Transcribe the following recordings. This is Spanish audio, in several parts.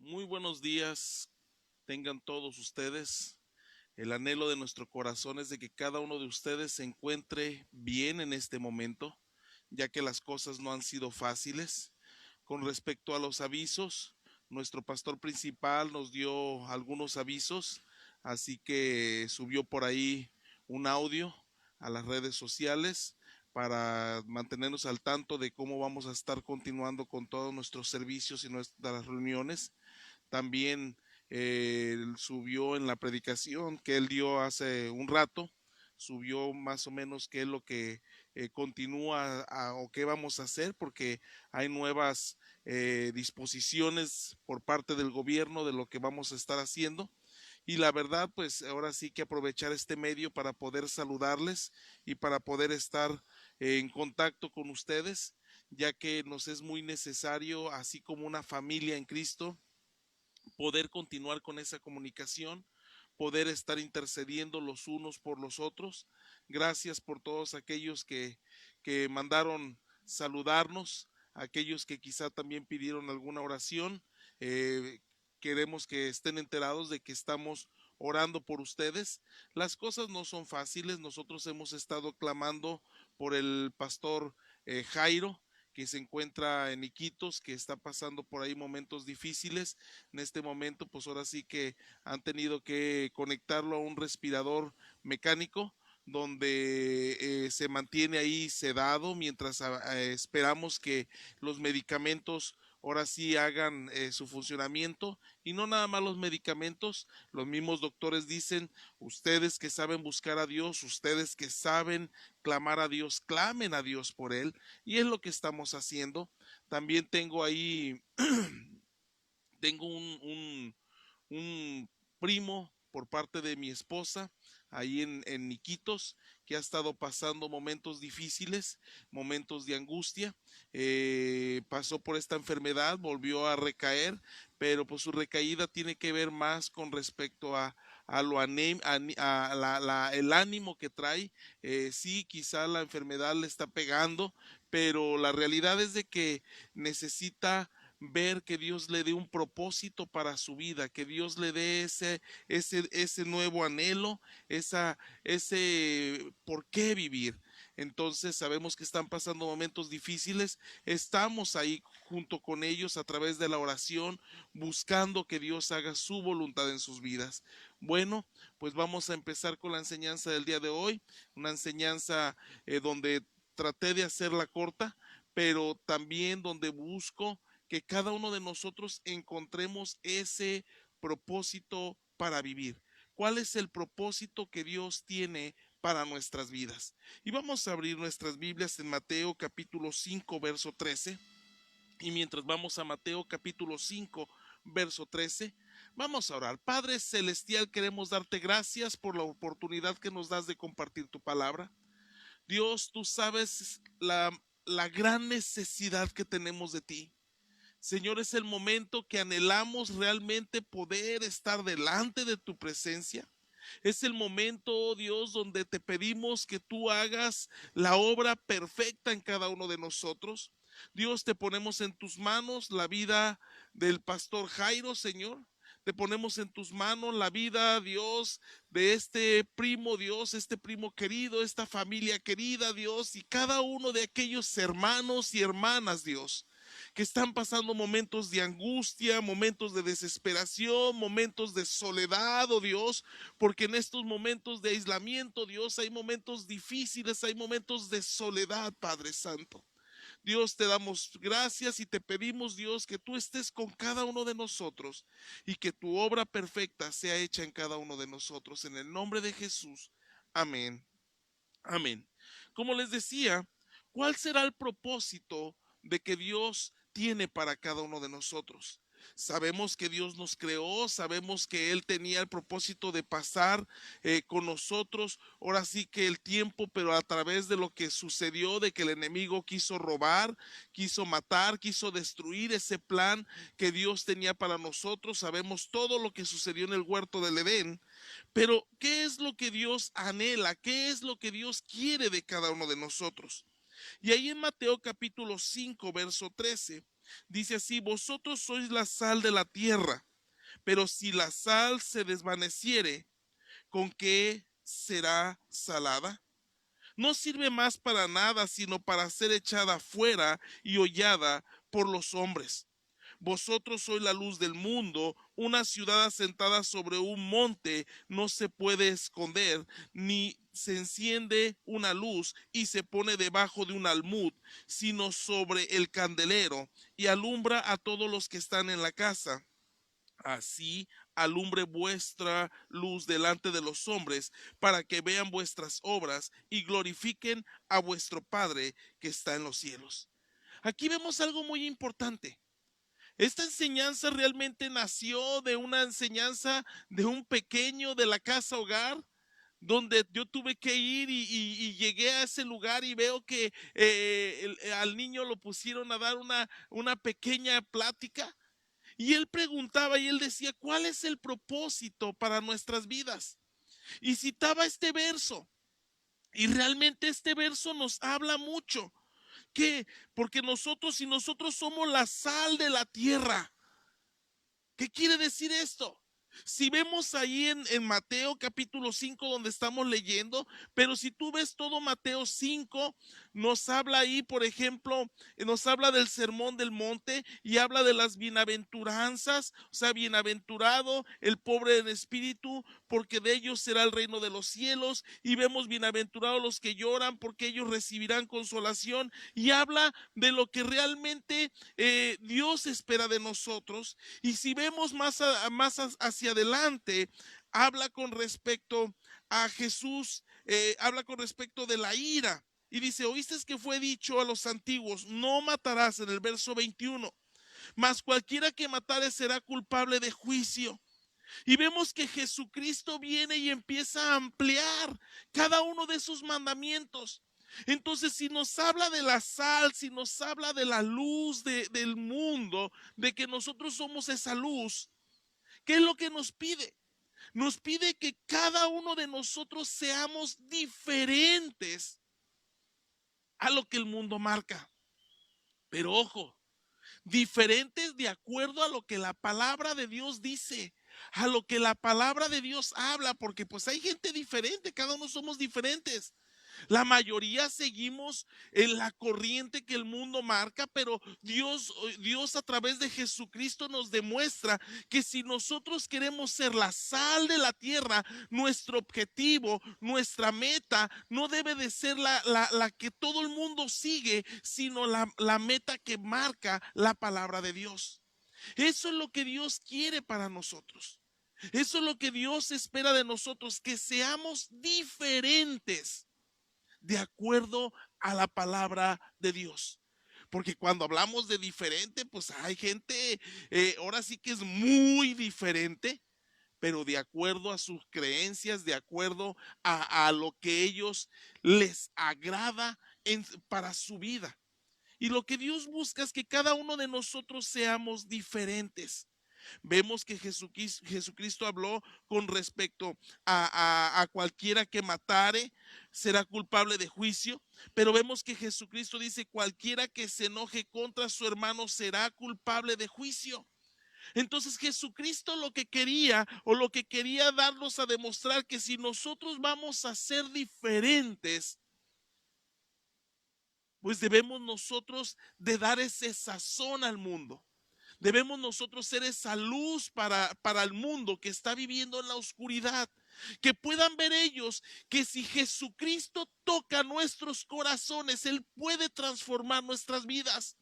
Muy buenos días, tengan todos ustedes. El anhelo de nuestro corazón es de que cada uno de ustedes se encuentre bien en este momento, ya que las cosas no han sido fáciles. Con respecto a los avisos, nuestro pastor principal nos dio algunos avisos, así que subió por ahí un audio a las redes sociales para mantenernos al tanto de cómo vamos a estar continuando con todos nuestros servicios y nuestras reuniones. También subió en la predicación que él dio hace un rato, subió más o menos qué es lo que continúa o qué vamos a hacer, porque hay nuevas disposiciones por parte del gobierno de lo que vamos a estar haciendo. Y la verdad, pues ahora sí que aprovechar este medio para poder saludarles y para poder estar en contacto con ustedes, ya que nos es muy necesario, así como una familia en Cristo, poder continuar con esa comunicación, poder estar intercediendo los unos por los otros. Gracias por todos aquellos que mandaron saludarnos, aquellos que quizá también pidieron alguna oración. Queremos que estén enterados de que estamos orando por ustedes. Las cosas no son fáciles. Nosotros hemos estado clamando por el pastor Jairo, que se encuentra en Iquitos, que está pasando por ahí momentos difíciles. En este momento, pues ahora sí que han tenido que conectarlo a un respirador mecánico donde se mantiene ahí sedado mientras esperamos que los medicamentos ahora sí hagan su funcionamiento. Y no nada más los medicamentos, los mismos doctores dicen: ustedes que saben buscar a Dios, ustedes que saben clamar a Dios, clamen a Dios por él. Y es lo que estamos haciendo. También tengo ahí tengo un primo por parte de mi esposa ahí en Iquitos, que ha estado pasando momentos difíciles, momentos de angustia. Pasó por esta enfermedad, volvió a recaer, pero pues su recaída tiene que ver más con respecto a lo el ánimo que trae. Sí, quizá la enfermedad le está pegando, pero la realidad es de que necesita ver que Dios le dé un propósito para su vida, que Dios le dé ese nuevo anhelo, ese por qué vivir. Entonces sabemos que están pasando momentos difíciles, estamos ahí junto con ellos a través de la oración, buscando que Dios haga su voluntad en sus vidas. Bueno, pues vamos a empezar con la enseñanza del día de hoy, una enseñanza donde traté de hacerla corta, pero también donde busco que cada uno de nosotros encontremos ese propósito para vivir. ¿Cuál es el propósito que Dios tiene para nuestras vidas? Y vamos a abrir nuestras Biblias en Mateo capítulo 5, verso 13. Y mientras vamos a Mateo capítulo 5, verso 13, vamos a orar. Padre Celestial, queremos darte gracias por la oportunidad que nos das de compartir tu palabra. Dios, tú sabes la gran necesidad que tenemos de ti. Señor, es el momento que anhelamos realmente poder estar delante de tu presencia. Es el momento, oh Dios, donde te pedimos que tú hagas la obra perfecta en cada uno de nosotros. Dios, te ponemos en tus manos la vida del pastor Jairo, Señor. Te ponemos en tus manos la vida, Dios, de este primo, Dios, este primo querido, esta familia querida, Dios, y cada uno de aquellos hermanos y hermanas, Dios, que están pasando momentos de angustia, momentos de desesperación, momentos de soledad, oh Dios, porque en estos momentos de aislamiento, Dios, hay momentos difíciles, hay momentos de soledad, Padre Santo. Dios, te damos gracias y te pedimos, Dios, que tú estés con cada uno de nosotros y que tu obra perfecta sea hecha en cada uno de nosotros. En el nombre de Jesús. Amén. Amén. Como les decía, ¿cuál será el propósito de que Dios tiene para cada uno de nosotros? Sabemos que Dios nos creó, sabemos que Él tenía el propósito de pasar con nosotros, ahora sí que el tiempo, pero a través de lo que sucedió, de que el enemigo quiso robar, quiso matar, quiso destruir ese plan que Dios tenía para nosotros. Sabemos todo lo que sucedió en el huerto del Edén, pero ¿qué es lo que Dios anhela? ¿Qué es lo que Dios quiere de cada uno de nosotros? Y ahí en Mateo capítulo 5, verso 13, Dice así: vosotros sois la sal de la tierra, pero si la sal se desvaneciere, ¿con qué será salada? No sirve más para nada, sino para ser echada fuera y hollada por los hombres. Vosotros sois la luz del mundo. Una ciudad asentada sobre un monte no se puede esconder, ni se enciende una luz y se pone debajo de un almud, sino sobre el candelero, y alumbra a todos los que están en la casa. Así alumbre vuestra luz delante de los hombres, para que vean vuestras obras y glorifiquen a vuestro Padre que está en los cielos. Aquí vemos algo muy importante. Esta enseñanza realmente nació de una enseñanza de un pequeño de la casa hogar, donde yo tuve que ir y llegué a ese lugar y veo que al niño lo pusieron a dar una pequeña plática. Y él preguntaba y él decía: ¿cuál es el propósito para nuestras vidas? Y citaba este verso. Y realmente este verso nos habla mucho. ¿Qué? Porque si nosotros somos la sal de la tierra. ¿Qué quiere decir esto? Si vemos ahí en Mateo capítulo 5 donde estamos leyendo, pero si tú ves todo Mateo 5, nos habla ahí, por ejemplo, nos habla del sermón del monte y habla de las bienaventuranzas, o sea, bienaventurado el pobre en espíritu, porque de ellos será el reino de los cielos, y vemos bienaventurados los que lloran, porque ellos recibirán consolación, y habla de lo que realmente Dios espera de nosotros. Y si vemos más hacia adelante, habla con respecto a Jesús, habla con respecto de la ira. Y dice: oíste que fue dicho a los antiguos, no matarás, en el verso 21, mas cualquiera que matare será culpable de juicio. Y vemos que Jesucristo viene y empieza a ampliar cada uno de sus mandamientos. Entonces, si nos habla de la sal, si nos habla de la luz del mundo, de que nosotros somos esa luz, ¿qué es lo que nos pide? Nos pide que cada uno de nosotros seamos diferentes a lo que el mundo marca. Pero ojo, diferentes de acuerdo a lo que la palabra de Dios dice, a lo que la palabra de Dios habla, porque pues hay gente diferente, cada uno somos diferentes. La mayoría seguimos en la corriente que el mundo marca, pero Dios a través de Jesucristo nos demuestra que si nosotros queremos ser la sal de la tierra, nuestro objetivo, nuestra meta, no debe de ser la que todo el mundo sigue, sino la meta que marca la palabra de Dios. Eso es lo que Dios quiere para nosotros. Eso es lo que Dios espera de nosotros, que seamos diferentes de acuerdo a la palabra de Dios. Porque cuando hablamos de diferente, pues hay gente, ahora sí que es muy diferente, pero de acuerdo a sus creencias, de acuerdo a lo que ellos les agrada para su vida. Y lo que Dios busca es que cada uno de nosotros seamos diferentes. Vemos que Jesucristo habló con respecto a cualquiera que matare será culpable de juicio, pero vemos que Jesucristo dice: cualquiera que se enoje contra su hermano será culpable de juicio. Entonces Jesucristo lo que quería, o lo que quería darnos a demostrar, que si nosotros vamos a ser diferentes, pues debemos nosotros de dar ese sazón al mundo. Debemos nosotros ser esa luz para el mundo que está viviendo en la oscuridad. Que puedan ver ellos que si Jesucristo toca nuestros corazones, Él puede transformar nuestras vidas.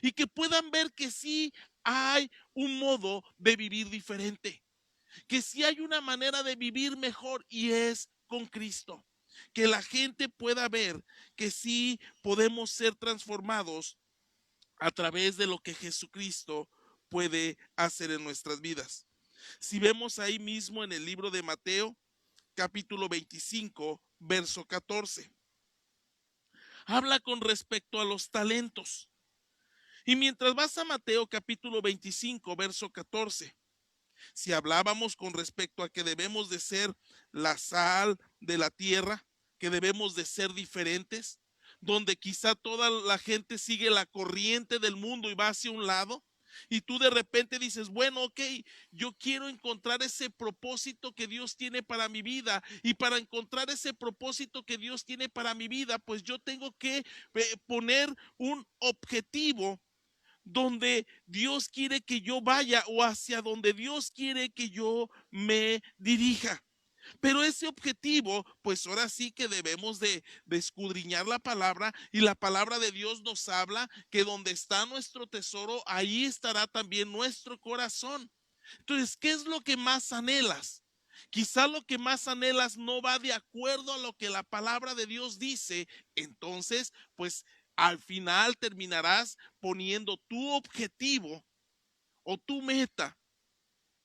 Y que puedan ver que sí hay un modo de vivir diferente. Que sí hay una manera de vivir mejor, y es con Cristo. Que la gente pueda ver que sí podemos ser transformados a través de lo que Jesucristo puede hacer en nuestras vidas. Si vemos ahí mismo en el libro de Mateo, capítulo 25, verso 14, habla con respecto a los talentos. Y mientras vas a Mateo capítulo 25, verso 14, si hablábamos con respecto a que debemos de ser la sal de la tierra, que debemos de ser diferentes, donde quizá toda la gente sigue la corriente del mundo y va hacia un lado. Y tú de repente dices, bueno, ok, yo quiero encontrar ese propósito que Dios tiene para mi vida. Y para encontrar ese propósito que Dios tiene para mi vida, pues yo tengo que poner un objetivo donde Dios quiere que yo vaya o hacia donde Dios quiere que yo me dirija. Pero ese objetivo, pues ahora sí que debemos de escudriñar la palabra, y la palabra de Dios nos habla que donde está nuestro tesoro, ahí estará también nuestro corazón. Entonces, ¿qué es lo que más anhelas? Quizá lo que más anhelas no va de acuerdo a lo que la palabra de Dios dice. Entonces, pues al final terminarás poniendo tu objetivo o tu meta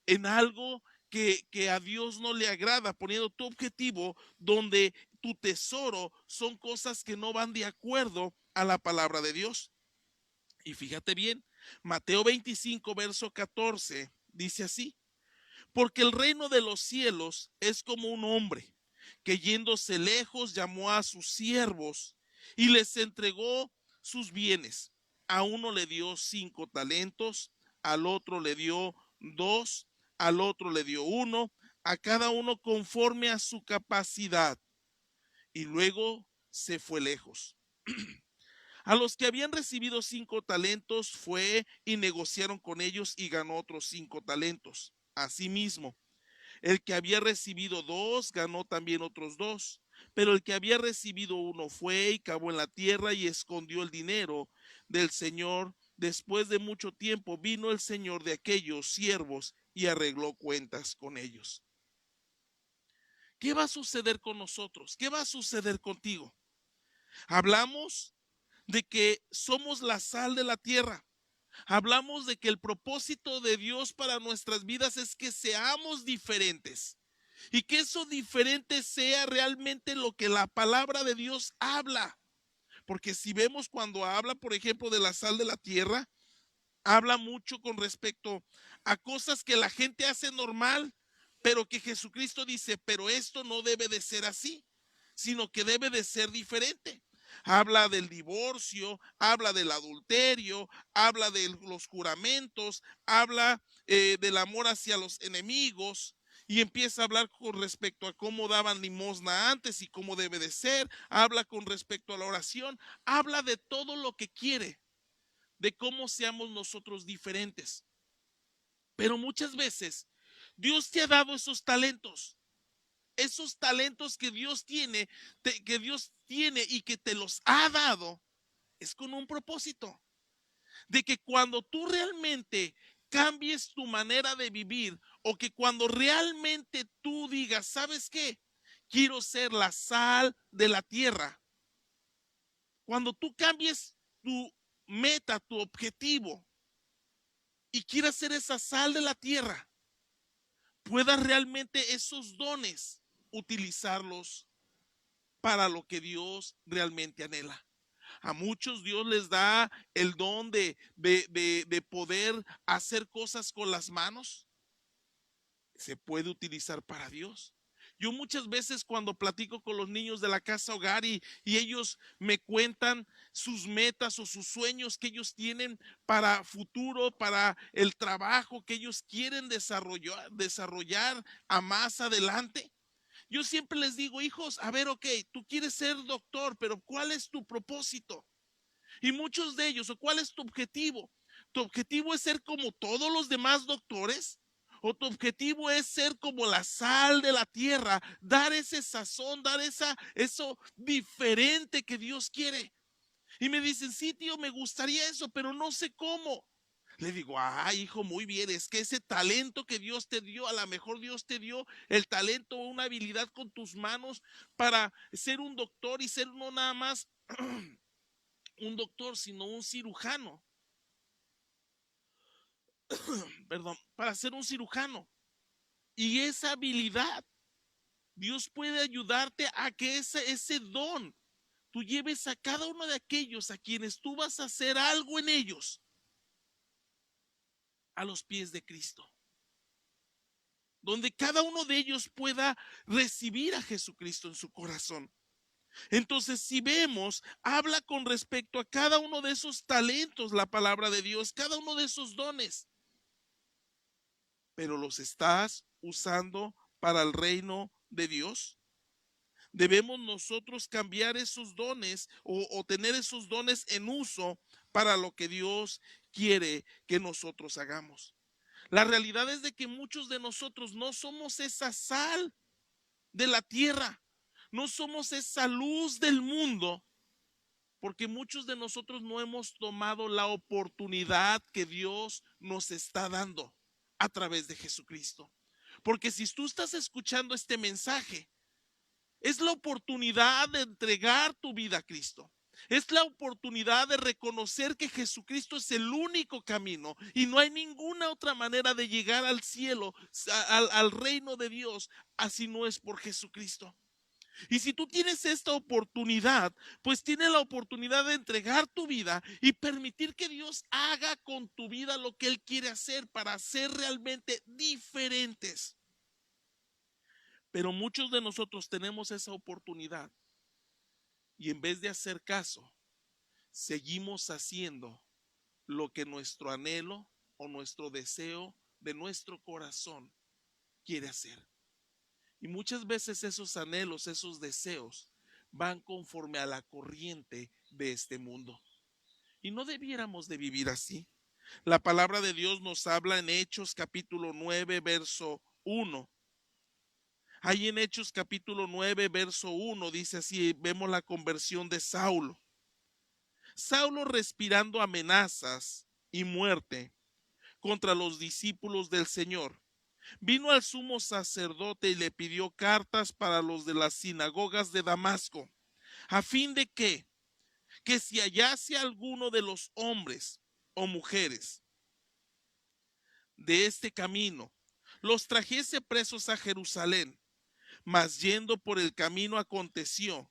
en algo que a Dios no le agrada, poniendo tu objetivo donde tu tesoro son cosas que no van de acuerdo a la palabra de Dios. Y fíjate bien, Mateo 25, verso 14, dice así: porque el reino de los cielos es como un hombre que yéndose lejos llamó a sus siervos y les entregó sus bienes. A uno le dio 5 talentos, al otro le dio 2, al otro le dio 1, a cada uno conforme a su capacidad. Y luego se fue lejos. A los que habían recibido 5 talentos fue y negociaron con ellos y ganó otros 5 talentos. Asimismo, el que había recibido 2 ganó también otros 2. Pero el que había recibido 1 fue y cavó en la tierra y escondió el dinero del Señor. Después de mucho tiempo vino el Señor de aquellos siervos y arregló cuentas con ellos. ¿Qué va a suceder con nosotros? ¿Qué va a suceder contigo? Hablamos de que somos la sal de la tierra. Hablamos de que el propósito de Dios para nuestras vidas es que seamos diferentes. Y que eso diferente sea realmente lo que la palabra de Dios habla. Porque si vemos cuando habla, por ejemplo, de la sal de la tierra, habla mucho con respecto a cosas que la gente hace normal, pero que Jesucristo dice, pero esto no debe de ser así, sino que debe de ser diferente. Habla del divorcio, habla del adulterio, habla de los juramentos, habla del amor hacia los enemigos, y empieza a hablar con respecto a cómo daban limosna antes y cómo debe de ser. Habla con respecto a la oración, habla de todo lo que quiere, de cómo seamos nosotros diferentes. Pero muchas veces Dios te ha dado esos talentos que Dios tiene y que te los ha dado, es con un propósito de que cuando tú realmente cambies tu manera de vivir, o que cuando realmente tú digas, ¿sabes qué? Quiero ser la sal de la tierra. Cuando tú cambies tu meta, tu objetivo, y quieras ser esa sal de la tierra, puedas realmente esos dones utilizarlos para lo que Dios realmente anhela. A muchos Dios les da el don de poder hacer cosas con las manos. Se puede utilizar para Dios. Yo muchas veces cuando platico con los niños de la casa hogar y ellos me cuentan sus metas o sus sueños que ellos tienen para futuro, para el trabajo que ellos quieren desarrollar a más adelante. Yo siempre les digo, hijos, a ver, ok, tú quieres ser doctor, pero ¿cuál es tu propósito? Y muchos de ellos, ¿o cuál es tu objetivo? ¿Tu objetivo es ser como todos los demás doctores? ¿O tu objetivo es ser como la sal de la tierra, dar ese sazón, dar eso diferente que Dios quiere? Y me dicen, sí, tío, me gustaría eso, pero no sé cómo. Le digo, hijo, muy bien, es que ese talento que Dios te dio, a lo mejor Dios te dio el talento o una habilidad con tus manos para ser un doctor, y ser no nada más un doctor, sino un cirujano. Perdón, para ser un cirujano. Y esa habilidad, Dios puede ayudarte a que ese don tú lleves a cada uno de aquellos a quienes tú vas a hacer algo en ellos, a los pies de Cristo, donde cada uno de ellos pueda recibir a Jesucristo en su corazón. Entonces, si vemos, habla con respecto a cada uno de esos talentos, la palabra de Dios, cada uno de esos dones, pero los estás usando para el reino de Dios. Debemos nosotros cambiar esos dones o tener esos dones en uso para lo que Dios quiere que nosotros hagamos. La realidad es de que muchos de nosotros no somos esa sal de la tierra, no somos esa luz del mundo, porque muchos de nosotros no hemos tomado la oportunidad que Dios nos está dando a través de Jesucristo. Porque si tú estás escuchando este mensaje, es la oportunidad de entregar tu vida a Cristo. Es la oportunidad de reconocer que Jesucristo es el único camino y no hay ninguna otra manera de llegar al cielo, al reino de Dios, así no es por Jesucristo. Y si tú tienes esta oportunidad, pues tienes la oportunidad de entregar tu vida y permitir que Dios haga con tu vida lo que Él quiere hacer para ser realmente diferentes. Pero muchos de nosotros tenemos esa oportunidad y en vez de hacer caso, seguimos haciendo lo que nuestro anhelo o nuestro deseo de nuestro corazón quiere hacer. Y muchas veces esos anhelos, esos deseos van conforme a la corriente de este mundo. Y no debiéramos de vivir así. La palabra de Dios nos habla en Hechos capítulo 9, verso 1. Ahí en Hechos capítulo 9, verso 1 dice así, vemos la conversión de Saulo. Saulo respirando amenazas y muerte contra los discípulos del Señor. Vino al sumo sacerdote y le pidió cartas para los de las sinagogas de Damasco, a fin de que si hallase alguno de los hombres o mujeres de este camino, los trajese presos a Jerusalén. Mas yendo por el camino aconteció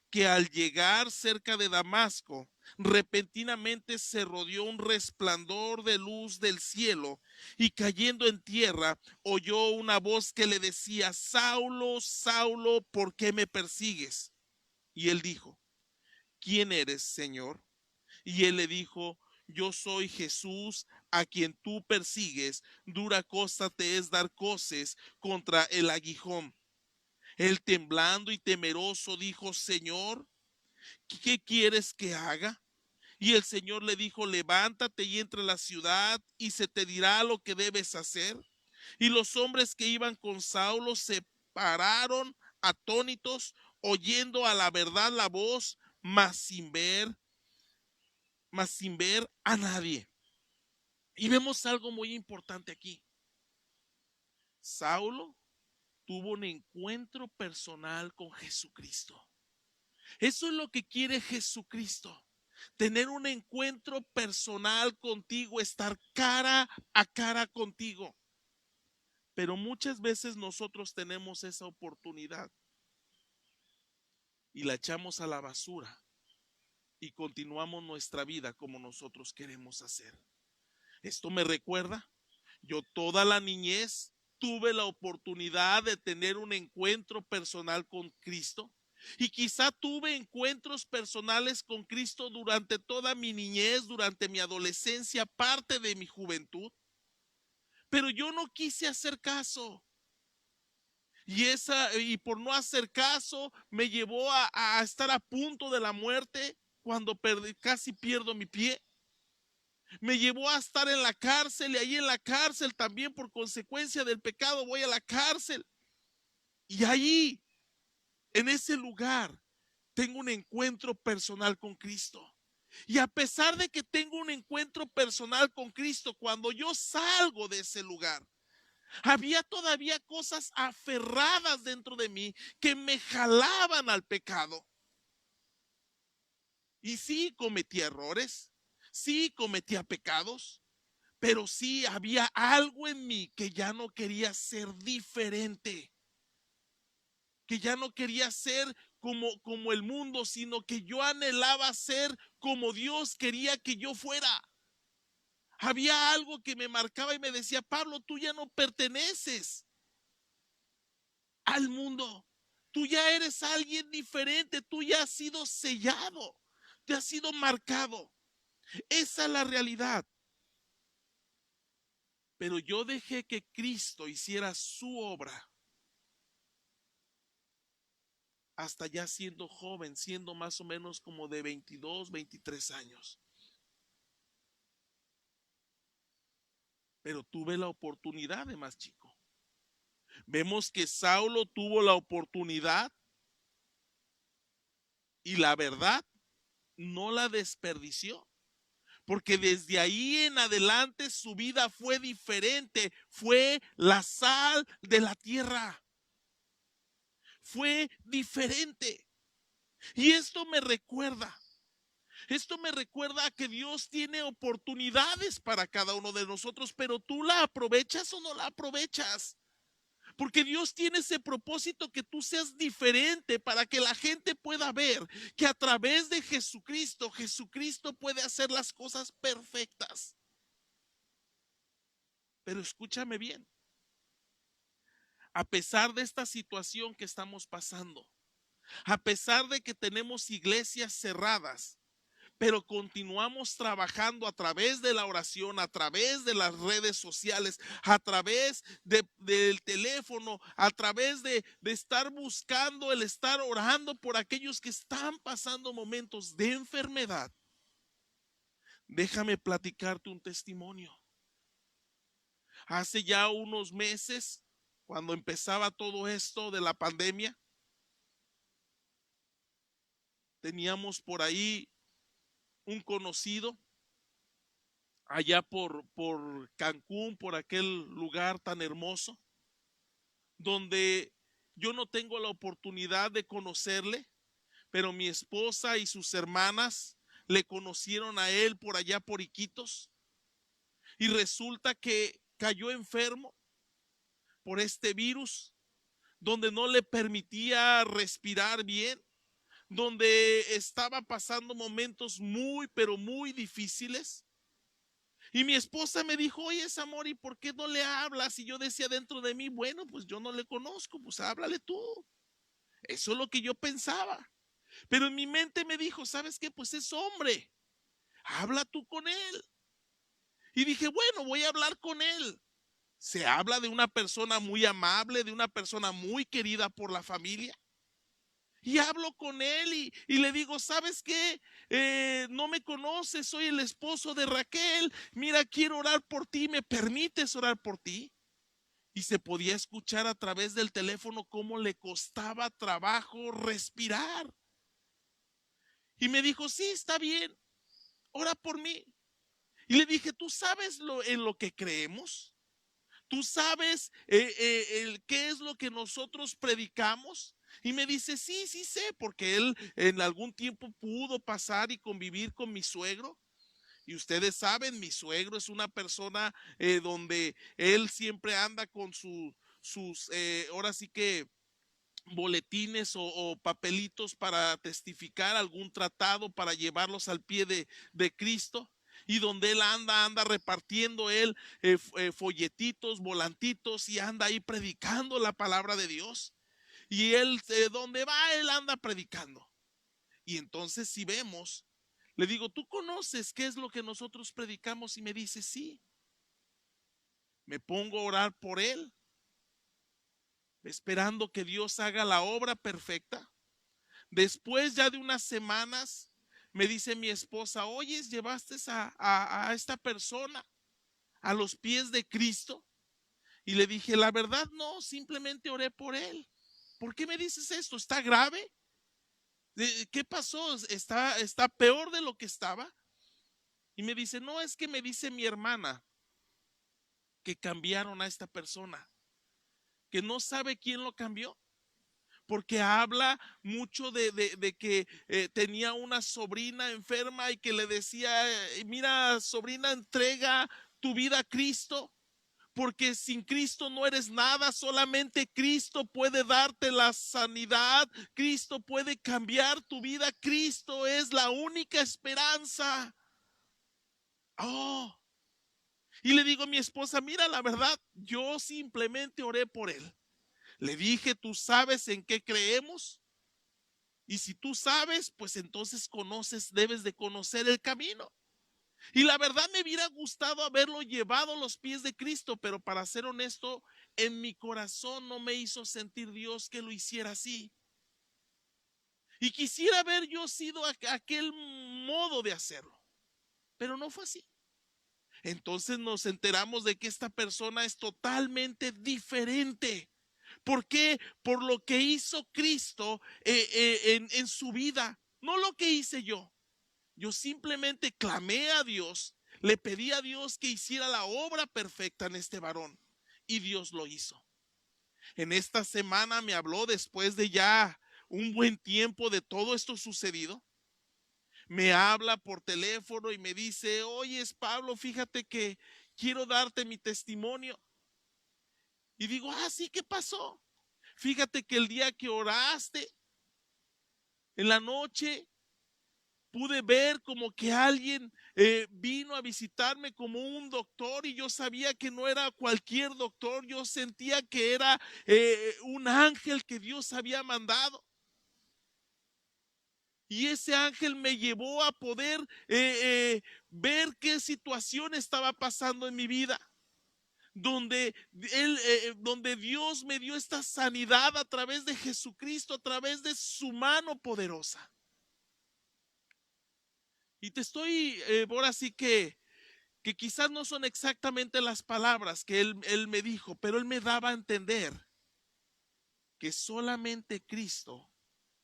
que al llegar cerca de Damasco, repentinamente se rodeó un resplandor de luz del cielo, y cayendo en tierra, oyó una voz que le decía: Saulo, Saulo, ¿por qué me persigues? Y él dijo: ¿quién eres, Señor? Y él le dijo: yo soy Jesús, a quien tú persigues. Dura cosa te es dar coces contra el aguijón. Él, temblando y temeroso, dijo: Señor, ¿qué quieres que haga? Y el Señor le dijo: levántate y entra a la ciudad y se te dirá lo que debes hacer. Y los hombres que iban con Saulo se pararon atónitos, oyendo a la verdad la voz, mas sin ver a nadie. Y vemos algo muy importante aquí. Saulo tuvo un encuentro personal con Jesucristo. Eso es lo que quiere Jesucristo. Tener un encuentro personal contigo, estar cara a cara contigo. Pero muchas veces nosotros tenemos esa oportunidad y la echamos a la basura y continuamos nuestra vida como nosotros queremos hacer. Esto me recuerda, yo toda la niñez tuve la oportunidad de tener un encuentro personal con Cristo. Y quizá tuve encuentros personales con Cristo durante toda mi niñez, durante mi adolescencia, parte de mi juventud. Pero yo no quise hacer caso. Y por no hacer caso me llevó a estar a punto de la muerte cuando casi pierdo mi pie. Me llevó a estar en la cárcel y ahí en la cárcel también por consecuencia del pecado voy a la cárcel. Y ahí, en ese lugar, tengo un encuentro personal con Cristo. Y a pesar de que tengo un encuentro personal con Cristo, cuando yo salgo de ese lugar, había todavía cosas aferradas dentro de mí que me jalaban al pecado. Y sí cometía errores, sí cometía pecados, pero sí había algo en mí que ya no quería ser diferente, que ya no quería ser como el mundo, sino que yo anhelaba ser como Dios quería que yo fuera. Había algo que me marcaba y me decía: Pablo, tú ya no perteneces al mundo, Tú ya eres alguien diferente, tú ya has sido sellado, te has sido marcado. Esa es la realidad. Pero yo dejé que Cristo hiciera su obra hasta ya siendo joven, siendo más o menos como de 22, 23 años. Pero tuve la oportunidad de más chico. Vemos que Saulo tuvo la oportunidad y la verdad no la desperdició. Porque desde ahí en adelante su vida fue diferente, fue la sal de la tierra, fue diferente. Y esto me recuerda a que Dios tiene oportunidades para cada uno de nosotros, pero tú la aprovechas o no la aprovechas. Porque Dios tiene ese propósito que tú seas diferente para que la gente pueda ver que a través de Jesucristo, Jesucristo puede hacer las cosas perfectas. Pero escúchame bien, a pesar de esta situación que estamos pasando, a pesar de que tenemos iglesias cerradas, pero continuamos trabajando a través de la oración, a través de las redes sociales, a través del teléfono, a través de estar buscando, el estar orando por aquellos que están pasando momentos de enfermedad. Déjame platicarte un testimonio. Hace ya unos meses, cuando empezaba todo esto de la pandemia, teníamos por ahí un conocido allá por Cancún, por aquel lugar tan hermoso, donde yo no tengo la oportunidad de conocerle, pero mi esposa y sus hermanas le conocieron a él por allá por Iquitos, y resulta que cayó enfermo por este virus, donde no le permitía respirar bien, donde estaba pasando momentos muy, pero muy difíciles. Y mi esposa me dijo, oye, amor, ¿y por qué no le hablas? Y yo decía dentro de mí, bueno, pues yo no le conozco, pues háblale tú. Eso es lo que yo pensaba. Pero en mi mente me dijo, ¿sabes qué? Pues es hombre, habla tú con él. Y dije, bueno, voy a hablar con él. Se habla de una persona muy amable, de una persona muy querida por la familia. Y hablo con él y le digo, ¿sabes qué? No me conoces, soy el esposo de Raquel. Mira, quiero orar por ti, ¿me permites orar por ti? Y se podía escuchar a través del teléfono cómo le costaba trabajo respirar. Y me dijo, sí, está bien, ora por mí. Y le dije, ¿tú sabes en lo que creemos? ¿Tú sabes qué es lo que nosotros predicamos? Y me dice, sí, sí sé, porque él en algún tiempo pudo pasar y convivir con mi suegro. Y ustedes saben, mi suegro es una persona donde él siempre anda con sus, ahora sí que boletines o papelitos para testificar algún tratado, para llevarlos al pie de Cristo. Y donde él anda repartiendo él folletitos, volantitos, y anda ahí predicando la palabra de Dios. Y él, donde va, él anda predicando. Y entonces si vemos, le digo, ¿tú conoces qué es lo que nosotros predicamos? Y me dice, sí. Me pongo a orar por él, esperando que Dios haga la obra perfecta. Después ya de unas semanas, me dice mi esposa, oye, ¿llevaste a esta persona a los pies de Cristo? Y le dije, la verdad no, simplemente oré por él. ¿Por qué me dices esto? ¿Está grave? ¿Qué pasó? ¿Está peor de lo que estaba? Y me dice, no, es que me dice mi hermana que cambiaron a esta persona, que no sabe quién lo cambió, porque habla mucho de que tenía una sobrina enferma y que le decía, mira, sobrina, entrega tu vida a Cristo, porque sin Cristo no eres nada, solamente Cristo puede darte la sanidad, Cristo puede cambiar tu vida, Cristo es la única esperanza. Oh, y le digo a mi esposa, mira, la verdad, yo simplemente oré por él. Le dije, ¿tú sabes en qué creemos? Y si tú sabes, pues entonces conoces, debes de conocer el camino. Y la verdad me hubiera gustado haberlo llevado a los pies de Cristo, pero para ser honesto, en mi corazón no me hizo sentir Dios que lo hiciera así. Y quisiera haber yo sido aquel modo de hacerlo, pero no fue así. Entonces nos enteramos de que esta persona es totalmente diferente. ¿Por qué? Por lo que hizo Cristo en su vida, no lo que hice yo. Yo simplemente clamé a Dios, le pedí a Dios que hiciera la obra perfecta en este varón y Dios lo hizo. En esta semana me habló después de ya un buen tiempo de todo esto sucedido. Me habla por teléfono y me dice, oye, Pablo, fíjate que quiero darte mi testimonio. Y digo, sí, ¿qué pasó? Fíjate que el día que oraste, en la noche, pude ver como que alguien vino a visitarme como un doctor y yo sabía que no era cualquier doctor, yo sentía que era un ángel que Dios había mandado. Y ese ángel me llevó a poder ver qué situación estaba pasando en mi vida, donde Dios me dio esta sanidad a través de Jesucristo, a través de su mano poderosa. Y te estoy, ahora sí que quizás no son exactamente las palabras que él me dijo, pero él me daba a entender que solamente Cristo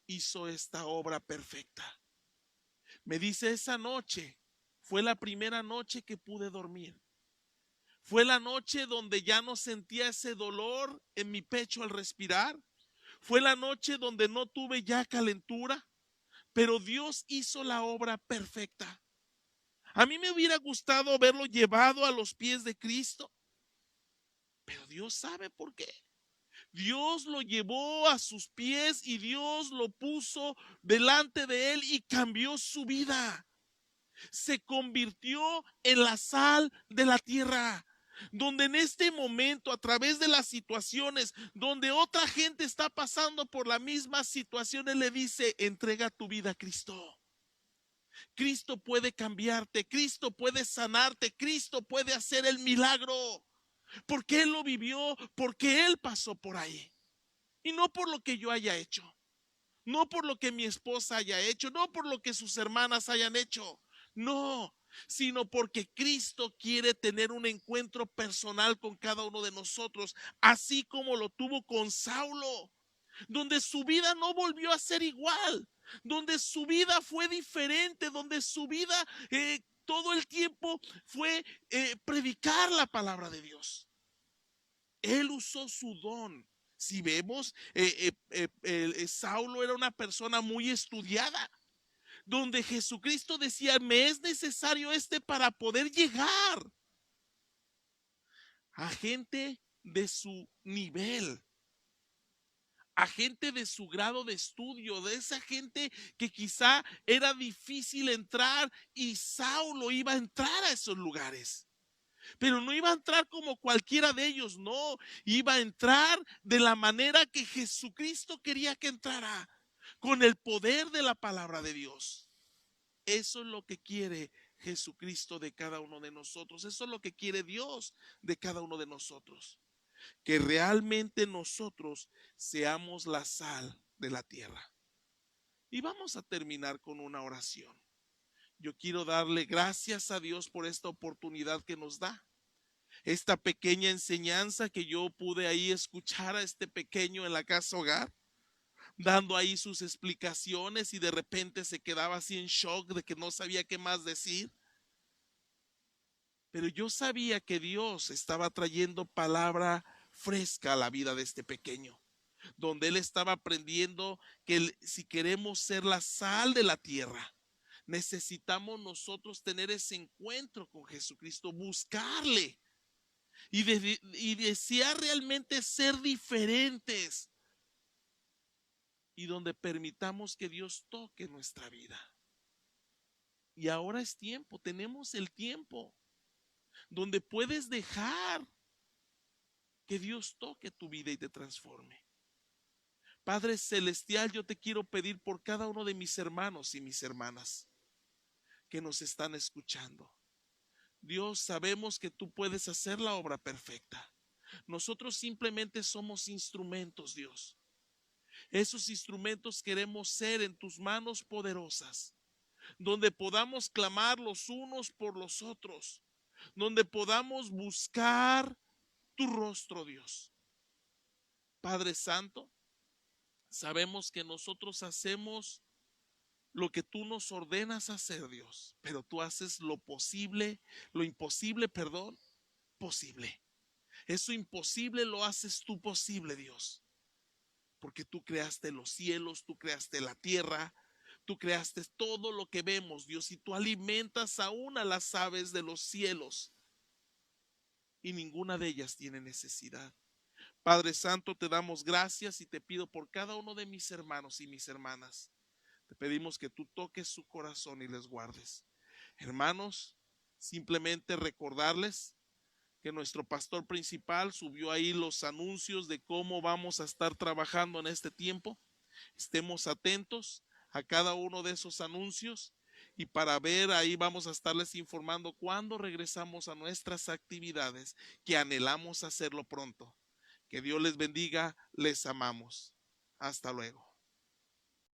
hizo esta obra perfecta. Me dice, esa noche fue la primera noche que pude dormir. Fue la noche donde ya no sentía ese dolor en mi pecho al respirar. Fue la noche donde no tuve ya calentura, pero Dios hizo la obra perfecta. A mí me hubiera gustado haberlo llevado a los pies de Cristo, pero Dios sabe por qué. Dios lo llevó a sus pies y Dios lo puso delante de él y cambió su vida. Se convirtió en la sal de la tierra, donde en este momento, a través de las situaciones, donde otra gente está pasando por la misma situación, él le dice, entrega tu vida a Cristo. Cristo puede cambiarte, Cristo puede sanarte, Cristo puede hacer el milagro, porque él lo vivió, porque él pasó por ahí. Y no por lo que yo haya hecho, no por lo que mi esposa haya hecho, no por lo que sus hermanas hayan hecho, no, sino porque Cristo quiere tener un encuentro personal con cada uno de nosotros, así como lo tuvo con Saulo, donde su vida no volvió a ser igual, donde su vida fue diferente, donde su vida todo el tiempo fue predicar la palabra de Dios. Él usó su don. Si vemos, Saulo era una persona muy estudiada, donde Jesucristo decía, me es necesario para poder llegar a gente de su nivel, a gente de su grado de estudio, de esa gente que quizá era difícil entrar y Saulo iba a entrar a esos lugares. Pero no iba a entrar como cualquiera de ellos, no, iba a entrar de la manera que Jesucristo quería que entrara, con el poder de la palabra de Dios. Eso es lo que quiere Jesucristo de cada uno de nosotros, eso es lo que quiere Dios de cada uno de nosotros, que realmente nosotros seamos la sal de la tierra. Y vamos a terminar con una oración. Yo quiero darle gracias a Dios por esta oportunidad que nos da. Esta pequeña enseñanza que yo pude ahí escuchar a este pequeño en la casa hogar, dando ahí sus explicaciones y de repente se quedaba así en shock de que no sabía qué más decir. Pero yo sabía que Dios estaba trayendo palabra fresca a la vida de este pequeño, donde él estaba aprendiendo que si queremos ser la sal de la tierra, necesitamos nosotros tener ese encuentro con Jesucristo, buscarle y desear realmente ser diferentes y donde permitamos que Dios toque nuestra vida. Y ahora es tiempo, tenemos el tiempo donde puedes dejar que Dios toque tu vida y te transforme. Padre Celestial, yo te quiero pedir por cada uno de mis hermanos y mis hermanas que nos están escuchando. Dios, sabemos que tú puedes hacer la obra perfecta. Nosotros simplemente somos instrumentos, Dios. Esos instrumentos queremos ser en tus manos poderosas, donde podamos clamar los unos por los otros, donde podamos buscar tu rostro, Dios. Padre Santo, sabemos que nosotros hacemos lo que tú nos ordenas hacer, Dios, pero tú haces lo posible, lo imposible, perdón, posible. Eso imposible lo haces tú posible, Dios, porque tú creaste los cielos, tú creaste la tierra, tú creaste todo lo que vemos, Dios, y tú alimentas aún a las aves de los cielos, y ninguna de ellas tiene necesidad. Padre Santo, te damos gracias y te pido por cada uno de mis hermanos y mis hermanas. Te pedimos que tú toques su corazón y les guardes. Hermanos, simplemente recordarles que nuestro pastor principal subió ahí los anuncios de cómo vamos a estar trabajando en este tiempo. Estemos atentos a cada uno de esos anuncios y para ver ahí vamos a estarles informando cuando regresamos a nuestras actividades, que anhelamos hacerlo pronto. Que Dios les bendiga, les amamos. Hasta luego.